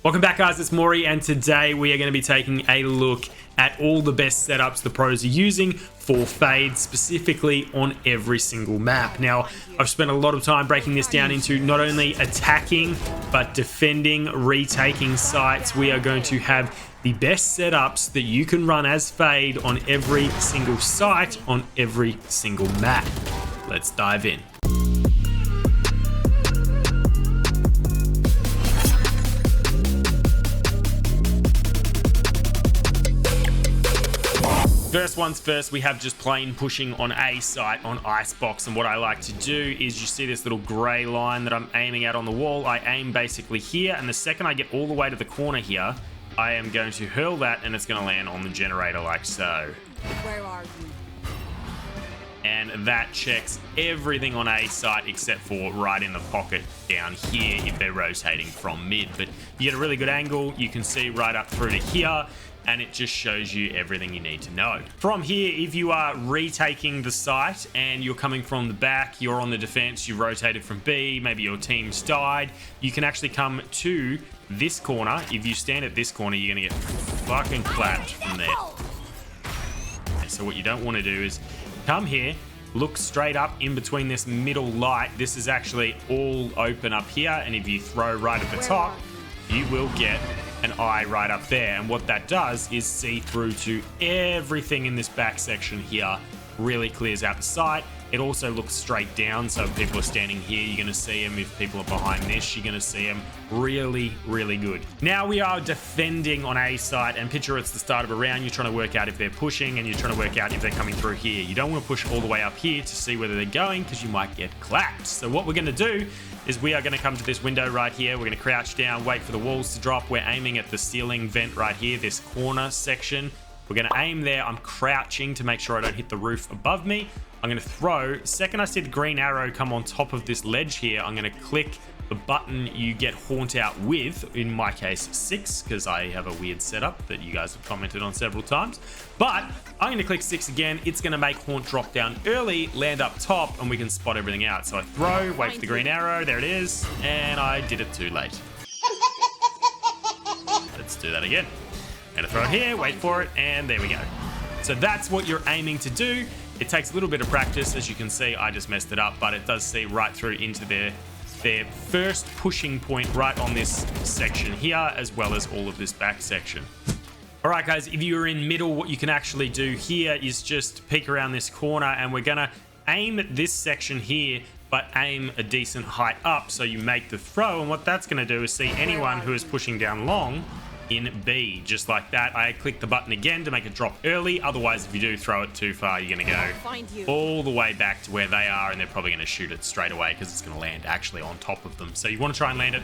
Welcome back, guys. It's Maury, and today we are going to be taking a look at all the best setups the pros are using for fade, specifically on every single map. Now, I've spent a lot of time breaking this down into not only attacking, but defending, retaking sites. We are going to have the best setups that you can run as fade on every single site, on every single map. Let's dive in. First one's first, we have just plain pushing on a site on Icebox, and what I like to do is you see this little grey line that I'm aiming at on the wall. I aim basically here, and the second I get all the way to the corner here, I am going to hurl that, and it's going to land on the generator like so. Where are you? And that checks everything on a site except for right in the pocket down here if they're rotating from mid. But you get a really good angle, you can see right up through to here, and it just shows you everything you need to know. From here, if you are retaking the site and you're coming from the back, you're on the defense, you rotated from B, maybe your team's died, you can actually come to this corner. If you stand at this corner, you're gonna get fucking clapped from there. Okay, so what you don't want to do is come here, look straight up in between this middle light. This is actually all open up here, and if you throw right at the top, you will get an eye right up there, and what that does is see through to everything in this back section here. Really clears out the sight. It also looks straight down, so if people are standing here, you're going to see them. If people are behind this, you're going to see them. Really, really good. Now we are defending on a site, and picture it's the start of a round. You're trying to work out if they're pushing, and you're trying to work out if they're coming through here. You don't want to push all the way up here to see whether they're going, because you might get clapped. So what we're going to do is we are going to come to this window right here. We're going to crouch down, wait for the walls to drop. We're aiming at the ceiling vent right here, this corner section. We're going to aim there. I'm crouching to make sure I don't hit the roof above me. I'm going to throw. Second I see the green arrow come on top of this ledge here, I'm going to click the button you get haunt out with, in my case 6, because I have a weird setup that you guys have commented on several times. But I'm going to click 6 again. It's going to make haunt drop down early, land up top, and we can spot everything out. So I throw, wait for the green arrow, there it is, and I did it too late. Let's do that again. I'm going to throw it here, wait for it, and there we go. So that's what you're aiming to do. It takes a little bit of practice. As you can see, I just messed it up, but it does see right through into their first pushing point right on this section here, as well as all of this back section. All right, guys, if you're in middle, what you can actually do here is just peek around this corner, and we're going to aim at this section here, but aim a decent height up so you make the throw. And what that's going to do is see anyone who is pushing down long in B, just like that. I click the button again to make it drop early. Otherwise, if you do throw it too far, you're going to go all the way back to where they are, and they're probably going to shoot it straight away because it's going to land actually on top of them. So you want to try and land it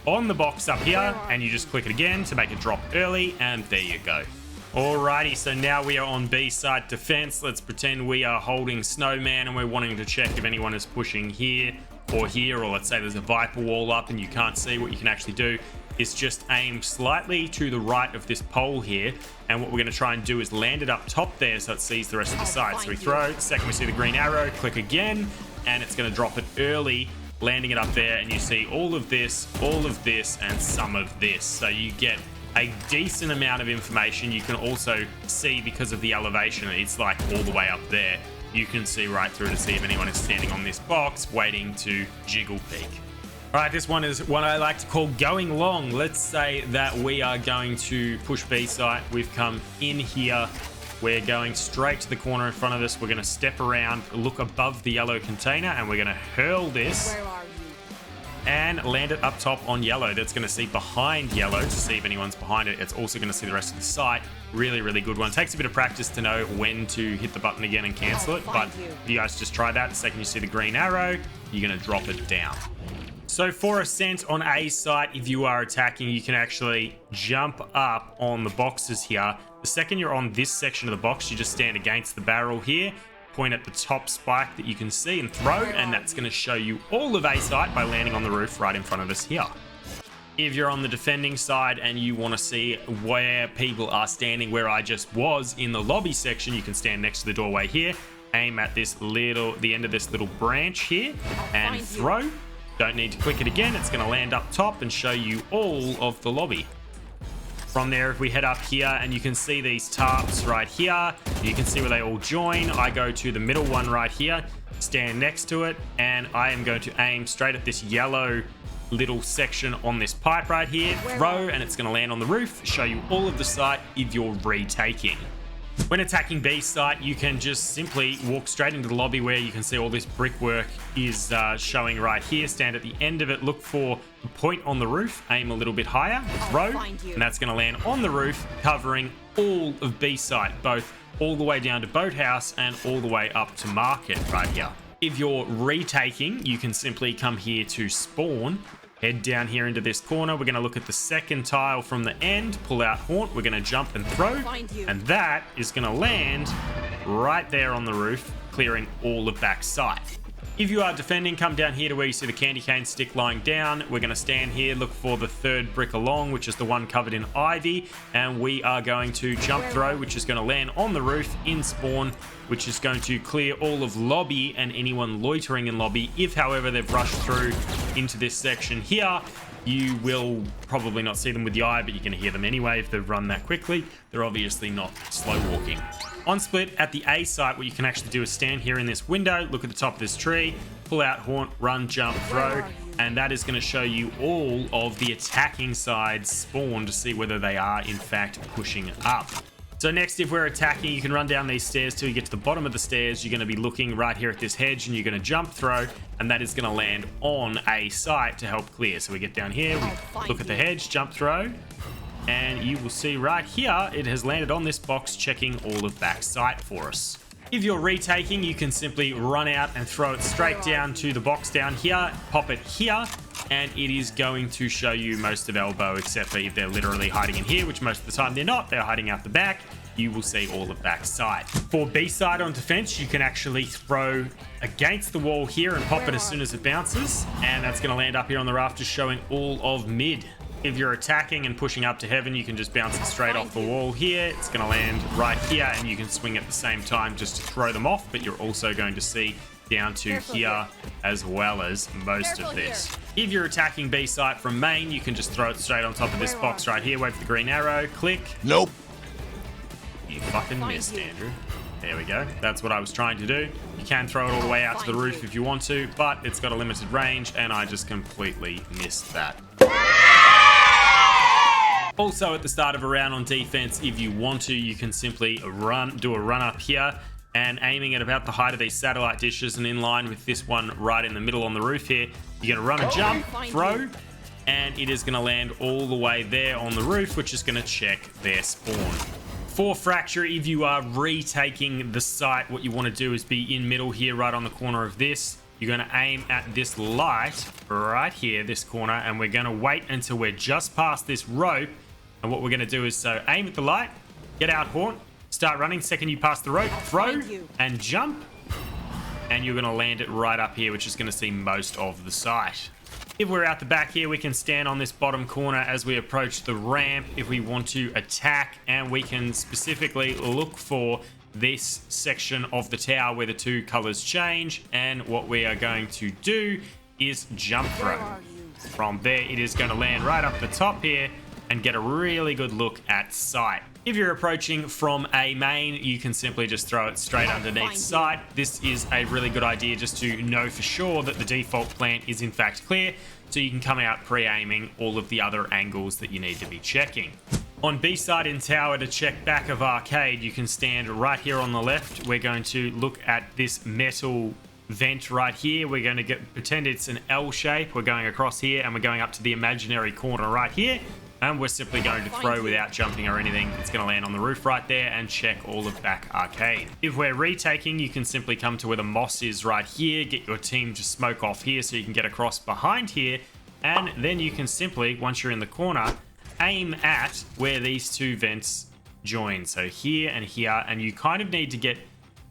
on the box up here, and you just click it again to make it drop early, and there you go. Alrighty, so now we are on B side defense. Let's pretend we are holding Snowman, and we're wanting to check if anyone is pushing here, or let's say there's a Viper wall up and you can't see. What you can actually do is just aim slightly to the right of this pole here, and what we're going to try and do is land it up top there so it sees the rest of the site. So we throw, the second we see the green arrow, click again, and it's going to drop it early, landing it up there, and you see all of this, and some of this. So you get a decent amount of information. You can also see, because of the elevation, it's like all the way up there, you can see right through to see if anyone is standing on this box waiting to jiggle peek. All right, this one is what I like to call going long. Let's say that we are going to push B site. We've come in here. We're going straight to the corner in front of us. We're going to step around, look above the yellow container, and we're going to hurl this and land it up top on yellow. That's going to see behind yellow to see if anyone's behind it. It's also going to see the rest of the site. Really, really good one. It takes a bit of practice to know when to hit the button again and cancel it, but if you guys just try that, the second you see the green arrow, you're going to drop it down. So for Ascent on a site, if you are attacking, you can actually jump up on the boxes here. The second you're on this section of the box, you just stand against the barrel here, point at the top spike that you can see and throw, and that's going to show you all of a site by landing on the roof right in front of us here. If you're on the defending side and you want to see where people are standing, where I just was in the lobby section, you can stand next to the doorway here, aim at the end of this little branch here, and throw. Don't need to click it again. It's going to land up top and show you all of the lobby. From there, if we head up here, and you can see these tarps right here, you can see where they all join. I go to the middle one right here, stand next to it, and I am going to aim straight at this yellow little section on this pipe right here, throw, and it's going to land on the roof, show you all of the site if you're retaking. When attacking B site, you can just simply walk straight into the lobby where you can see all this brickwork is showing right here. Stand at the end of it, look for the point on the roof, aim a little bit higher, throw, and that's going to land on the roof, covering all of B site, both all the way down to Boathouse and all the way up to Market right here. If you're retaking, you can simply come here to spawn, head down here into this corner. We're going to look at the second tile from the end, pull out Haunt. We're going to jump and throw, and that is going to land right there on the roof, clearing all of back site. If you are defending, come down here to where you see the candy cane stick lying down. We're going to stand here, look for the third brick along, which is the one covered in ivy, and we are going to jump throw, which is going to land on the roof in spawn, which is going to clear all of lobby and anyone loitering in lobby. If, however, they've rushed through into this section here, you will probably not see them with the eye, but you're going to hear them anyway if they've run that quickly. They're obviously not slow walking. On split, at the A site, what you can actually do is stand here in this window, look at the top of this tree, pull out Haunt, run, jump, throw, and that is going to show you all of the attacking sides spawn to see whether they are, in fact, pushing up. So next, if we're attacking, you can run down these stairs till you get to the bottom of the stairs. You're going to be looking right here at this hedge, and you're going to jump, throw, and that is going to land on a site to help clear. So we get down here, we look at the hedge, jump, throw, and you will see right here, it has landed on this box, checking all of back site for us. If you're retaking, you can simply run out and throw it straight down to the box down here, pop it here, and it is going to show you most of elbow, except for if they're literally hiding in here, which most of the time they're not, they're hiding out the back. You will see all of back side. For B side on defense, you can actually throw against the wall here and pop it as soon as it bounces, and that's going to land up here on the rafters, showing all of mid. If you're attacking and pushing up to heaven, you can just bounce it straight off the wall here. It's going to land right here, and you can swing at the same time just to throw them off, but you're also going to see down to here as well as most of this. If you're attacking B site from main, you can just throw it straight on top of this box right here. Wait for the green arrow, click. Nope. You fucking missed, Andrew. There we go. That's what I was trying to do. You can throw it all the way out to the roof if you want to, but it's got a limited range, and I just completely missed that. Also, at the start of a round on defense, if you want to, you can simply do a run up here, and aiming at about the height of these satellite dishes and in line with this one right in the middle on the roof here, you're going to run and jump, throw, and it is going to land all the way there on the roof, which is going to check their spawn. For Fracture, if you are retaking the site, what you want to do is be in middle here, right on the corner of this. You're going to aim at this light right here, this corner, and we're going to wait until we're just past this rope. And what we're going to do is aim at the light, get out Haunt, start running. Second you pass the rope, throw and jump, and you're going to land it right up here, which is going to see most of the site. If we're out the back here, we can stand on this bottom corner as we approach the ramp if we want to attack, and we can specifically look for this section of the tower where the two colors change, and what we are going to do is jump throw. From there, it is going to land right up the top here and get a really good look at sight. If you're approaching from a main, you can simply just throw it straight underneath sight. This is a really good idea just to know for sure that the default plant is in fact clear, so you can come out pre-aiming all of the other angles that you need to be checking. On B side in tower, to check back of arcade, you can stand right here on the left. We're going to look at this metal vent right here. We're going to pretend it's an L shape. We're going across here and we're going up to the imaginary corner right here. And we're simply going to throw without jumping or anything. It's going to land on the roof right there and check all of back arcade. If we're retaking, you can simply come to where the moss is right here, get your team to smoke off here so you can get across behind here. And then you can simply, once you're in the corner, aim at where these two vents join. So here and here, and you kind of need to get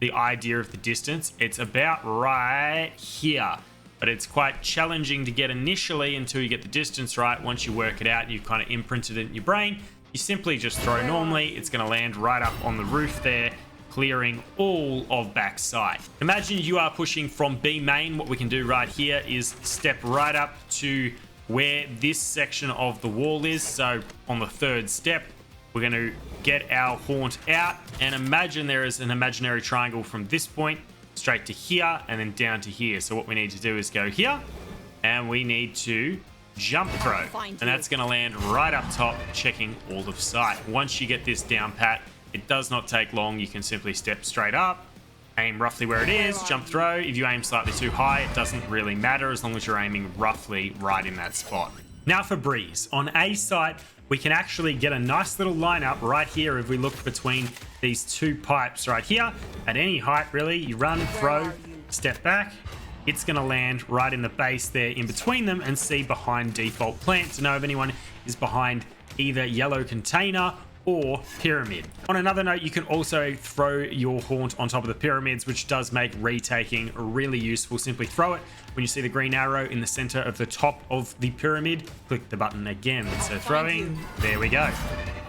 the idea of the distance. It's about right here. But it's quite challenging to get initially until you get the distance right. Once you work it out, you've kind of imprinted it in your brain. You simply just throw normally. It's going to land right up on the roof there. clearing all of backside. Imagine you are pushing from B main. What we can do right here is step right up to where this section of the wall is. So on the third step, we're going to get our haunt out, and imagine there is an imaginary triangle from this point straight to here and then down to here. So what we need to do is go here, and we need to jump throw, and that's going to land right up top, checking all of sight. Once you get this down pat, it does not take long. You can simply step straight up, aim roughly where it is, jump throw. If you aim slightly too high, it doesn't really matter as long as you're aiming roughly right in that spot. Now for Breeze. On A site, we can actually get a nice little lineup right here if we look between these two pipes right here. At any height, really, you run, throw, step back. It's going to land right in the base there in between them, and see behind default plant to know if anyone is behind either yellow container or pyramid. On another note, you can also throw your haunt on top of the pyramids, which does make retaking really useful. Simply throw it when you see the green arrow in the center of the top of the pyramid. Click the button again. So throwing, there we go.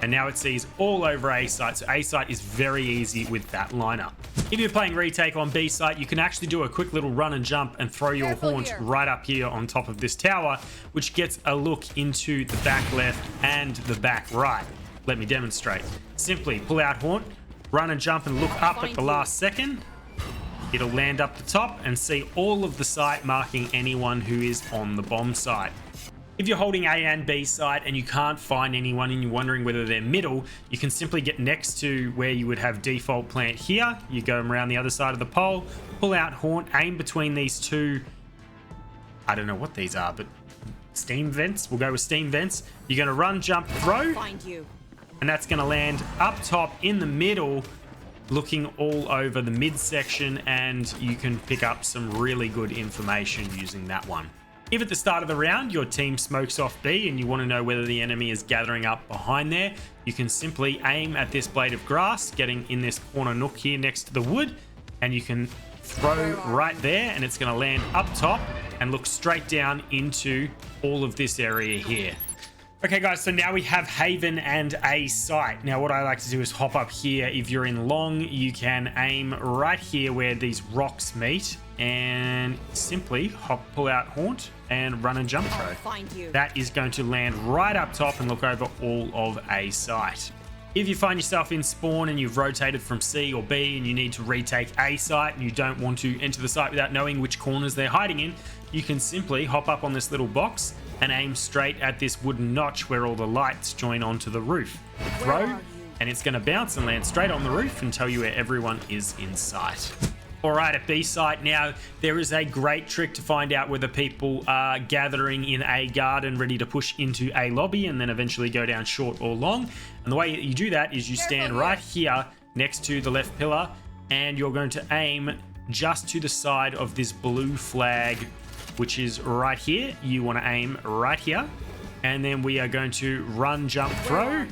And now it sees all over A site. So A site is very easy with that lineup. If you're playing retake on B site, you can actually do a quick little run and jump and throw your haunt right up here on top of this tower, which gets a look into the back left and the back right. Let me demonstrate. Simply pull out haunt, run and jump and look up at the last second. It'll land up the top and see all of the site, marking anyone who is on the bomb site. If you're holding A and B site and you can't find anyone and you're wondering whether they're middle, you can simply get next to where you would have default plant here. You go around the other side of the pole, pull out haunt, aim between these two, I don't know what these are, but steam vents. We'll go with steam vents. You're going to run, jump, throw. And that's going to land up top in the middle, looking all over the midsection, and you can pick up some really good information using that one. If at the start of the round your team smokes off B and you want to know whether the enemy is gathering up behind there, you can simply aim at this blade of grass, getting in this corner nook here next to the wood, and you can throw right there, and it's going to land up top and look straight down into all of this area here. Okay guys, so now we have Haven and A site. Now what I like to do is hop up here. If you're in long, you can aim right here where these rocks meet and simply pull out haunt and run and jump throw. That is going to land right up top and look over all of A site. If you find yourself in spawn and you've rotated from C or B and you need to retake A site and you don't want to enter the site without knowing which corners they're hiding in, you can simply hop up on this little box and aim straight at this wooden notch where all the lights join onto the roof. Throw, and it's going to bounce and land straight on the roof and tell you where everyone is in sight. Alright, at B site now, there is a great trick to find out whether people are gathering in A garden ready to push into A lobby and then eventually go down short or long. And the way you do that is you stand right here next to the left pillar, and you're going to aim just to the side of this blue flag, which is right here. You want to aim right here, and then we are going to run, jump, throw,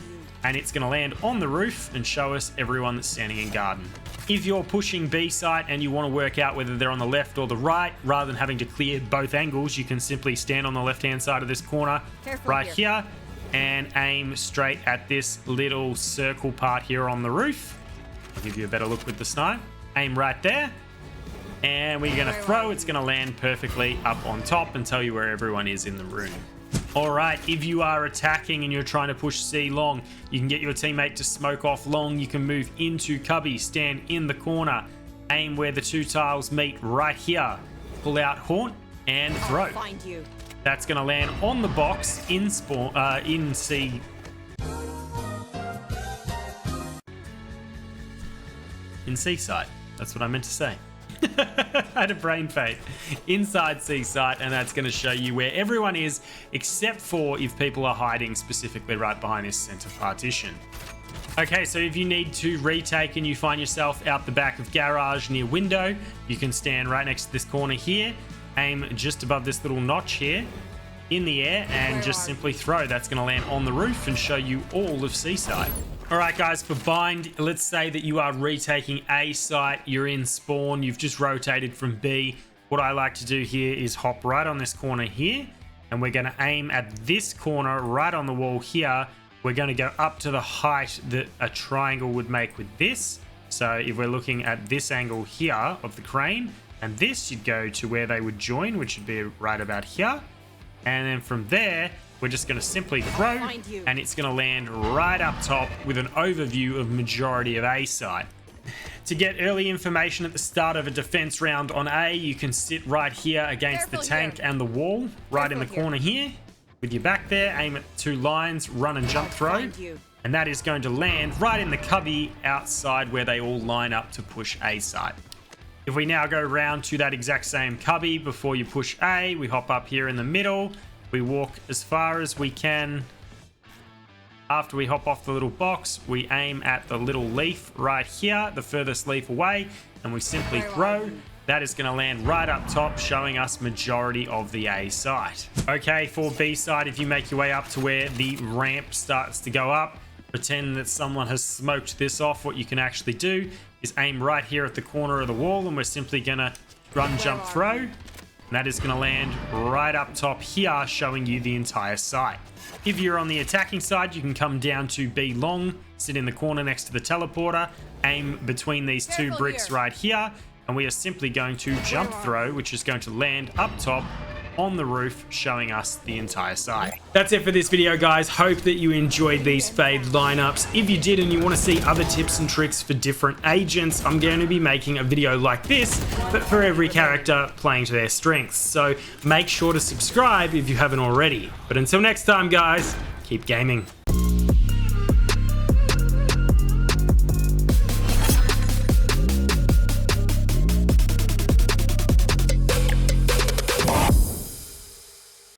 and it's going to land on the roof and show us everyone that's standing in garden. If you're pushing B site and you want to work out whether they're on the left or the right, rather than having to clear both angles, you can simply stand on the left hand side of this corner right here and aim straight at this little circle part here on the roof. I'll give you a better look with the snipe. Aim right there, and we're going to throw. It's going to land perfectly up on top and tell you where everyone is in the room. Alright, if you are attacking and you're trying to push C long, you can get your teammate to smoke off long. You can move into cubby, stand in the corner, aim where the two tiles meet right here, pull out haunt and throw. That's going to land on the box in spawn, in C. In C site. That's what I meant to say. I had a brain fade. Inside C site, and that's going to show you where everyone is, except for if people are hiding specifically right behind this center partition. Okay, so if you need to retake and you find yourself out the back of garage near window, you can stand right next to this corner here, aim just above this little notch here in the air, and just simply throw. That's going to land on the roof and show you all of C site. Alright guys, for bind, let's say that you are retaking A site, you're in spawn, you've just rotated from B. What I like to do here is hop right on this corner here, and we're going to aim at this corner right on the wall here. We're going to go up to the height that a triangle would make with this, So if we're looking at this angle here of the crane, and this, you'd go to where they would join, which would be right about here. And then from there, we're just going to simply throw, and it's going to land right up top with an overview of majority of A site. To get early information at the start of a defense round on A, you can sit right here against the tank and the wall, right in the corner here. With your back there, aim at 2 lines, run and jump throw. And that is going to land right in the cubby outside where they all line up to push A site. If we now go round to that exact same cubby before you push A, we hop up here in the middle. We walk as far as we can. After we hop off the little box, we aim at the little leaf right here, the furthest leaf away, and we simply throw. That is going to land right up top, showing us majority of the A site. Okay, for B side, if you make your way up to where the ramp starts to go up, pretend that someone has smoked this off. What you can actually do is aim right here at the corner of the wall, and we're simply going to run, jump, throw. And that is going to land right up top here, showing you the entire site. If you're on the attacking side, you can come down to B long, sit in the corner next to the teleporter, aim between these 2 bricks right here, and we are simply going to jump throw, which is going to land up top on the roof, showing us the entire site. That's it for this video, guys. Hope that you enjoyed these fade lineups. If you did and you want to see other tips and tricks for different agents, I'm going to be making a video like this, but for every character playing to their strengths. So make sure to subscribe if you haven't already. But until next time, guys, keep gaming.